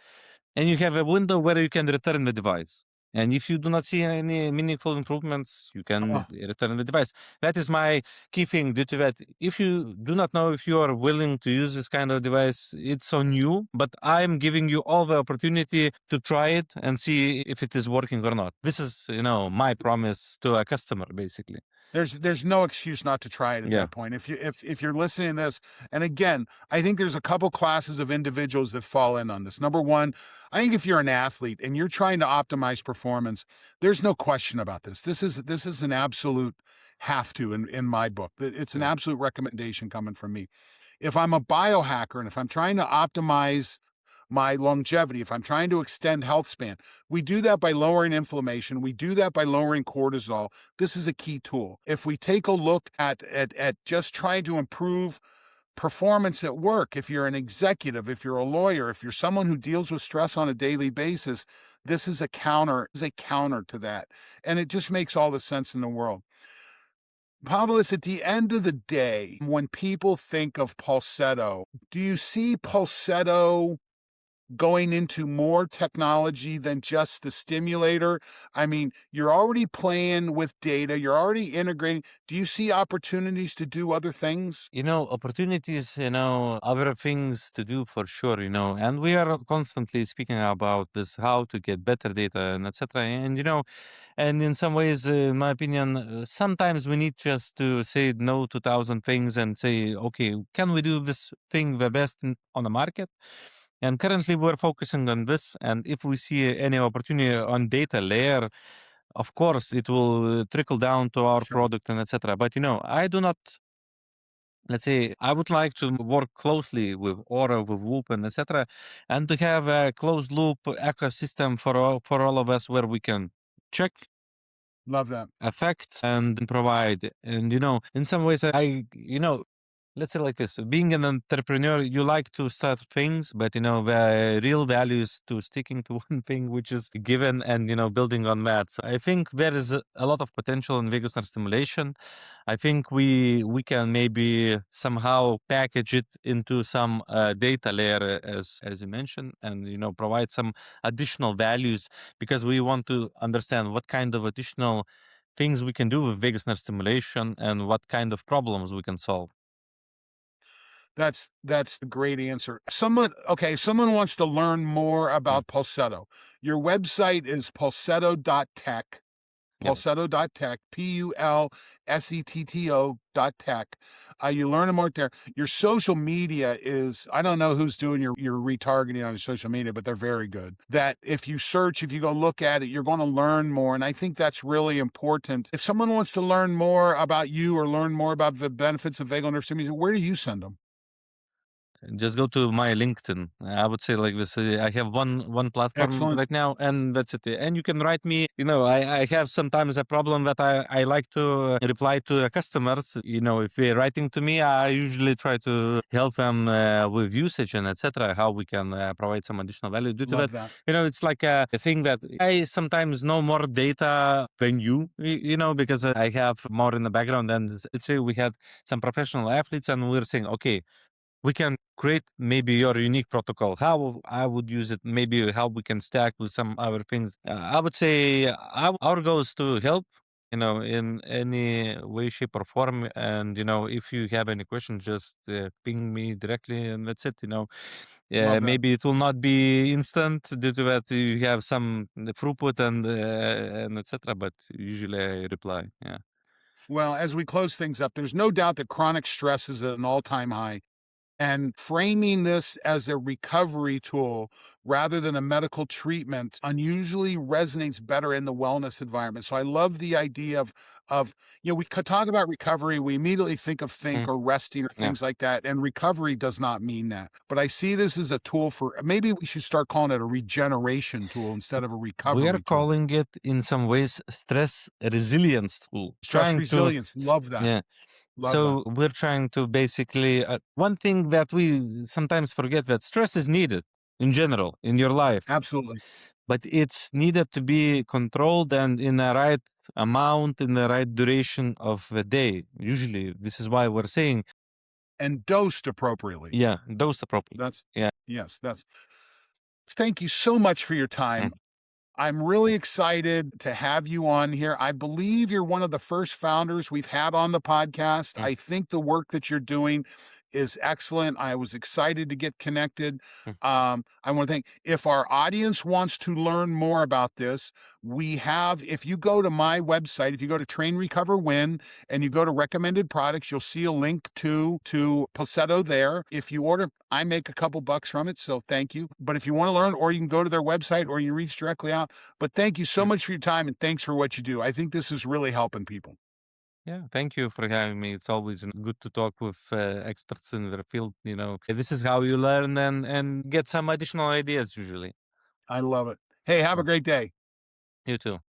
and you have a window where you can return the device. And if you do not see any meaningful improvements, you can return the device. That is my key thing, due to that. If you do not know if you are willing to use this kind of device, it's on you, but I'm giving you all the opportunity to try it and see if it is working or not. This is, my promise to a customer, basically. There's no excuse not to try it at that point. If you're listening to this, and again, I think there's a couple classes of individuals that fall in on this. Number one, I think if you're an athlete and you're trying to optimize performance, there's no question about this. This is an absolute have to in my book. It's an absolute recommendation coming from me. If I'm a biohacker and if I'm trying to optimize my longevity, if I'm trying to extend health span, we do that by lowering inflammation. We do that by lowering cortisol. This is a key tool. If we take a look at just trying to improve performance at work, if you're an executive, if you're a lawyer, if you're someone who deals with stress on a daily basis, this is a counter to that. And it just makes all the sense in the world. Povilas, at the end of the day, when people think of Pulsetto, do you see Pulsetto going into more technology than just the stimulator? I mean, you're already playing with data, you're already integrating. Do you see opportunities to do other things? Opportunities, other things to do for sure, and we are constantly speaking about this, how to get better data and etc. And in some ways, in my opinion, sometimes we need just to say no to 1,000 things and say, okay, can we do this thing the best on the market? And currently we're focusing on this. And if we see any opportunity on data layer, of course, it will trickle down to our product and etc. But, I do not, let's say, I would like to work closely with Aura, with Whoop, and etc., and to have a closed loop ecosystem for all of us, where we can check, Love that. affect, and provide. And in some ways, let's say like this: being an entrepreneur, you like to start things, but the real value is to sticking to one thing, which is given, and building on that. So I think there is a lot of potential in vagus nerve stimulation. I think we can maybe somehow package it into some data layer, as you mentioned, and provide some additional values, because we want to understand what kind of additional things we can do with vagus nerve stimulation and what kind of problems we can solve. That's a great answer. Someone wants to learn more about Pulsetto. Your website is pulsetto.tech. Yep. Pulsetto.tech, Pulsetto.tech. You learn more there. Your social media is, I don't know who's doing your retargeting on your social media, but they're very good. That if you go look at it, you're going to learn more. And I think that's really important. If someone wants to learn more about you or learn more about the benefits of vagal nerve stimulation, where do you send them? Just go to my LinkedIn. I would say like this. I have one platform Excellent. right now, and that's it. And you can write me. I have sometimes a problem that I like to reply to customers. If they're writing to me, I usually try to help them with usage and etc. How we can provide some additional value due to Love that. that. It's like a thing that I sometimes know more data than you. Because I have more in the background. And let's say we had some professional athletes, and we're saying, okay, we can create maybe your unique protocol. How I would use it, maybe how we can stack with some other things. I would say our goal is to help, in any way, shape, or form. And, if you have any questions, just ping me directly, and that's it. Love that. Maybe it will not be instant due to that you have some throughput and etc. But usually I reply. Yeah. Well, as we close things up, there's no doubt that chronic stress is at an all-time high. And framing this as a recovery tool rather than a medical treatment unusually resonates better in the wellness environment. So I love the idea of we could talk about recovery. We immediately think of or resting or things like that. And recovery does not mean that. But I see this as a tool for, maybe we should start calling it a regeneration tool instead of a recovery We are tool. calling it in some ways stress resilience tool. Stress resilience. Love that. Yeah. Love We're trying to basically, one thing that we sometimes forget, that stress is needed in general in your life, Absolutely. but it's needed to be controlled and in the right amount, in the right duration of the day. Usually, this is why we're saying. And dosed appropriately. Yeah, dose appropriately. Thank you so much for your time. I'm really excited to have you on here. I believe you're one of the first founders we've had on the podcast. I think the work that you're doing is excellent. I was excited to get connected. I want to thank, if our audience wants to learn more about this, if you go to my website, if you go to Train, Recover, Win, and you go to recommended products, you'll see a link to Pulsetto there. If you order, I make a couple bucks from it, so thank you. But if you want to learn, or you can go to their website, or you reach directly out. But thank you so much for your time, and thanks for what you do. I think this is really helping people. Yeah, thank you for having me. It's always good to talk with experts in their field. This is how you learn and get some additional ideas usually. I love it. Hey, have a great day. You too.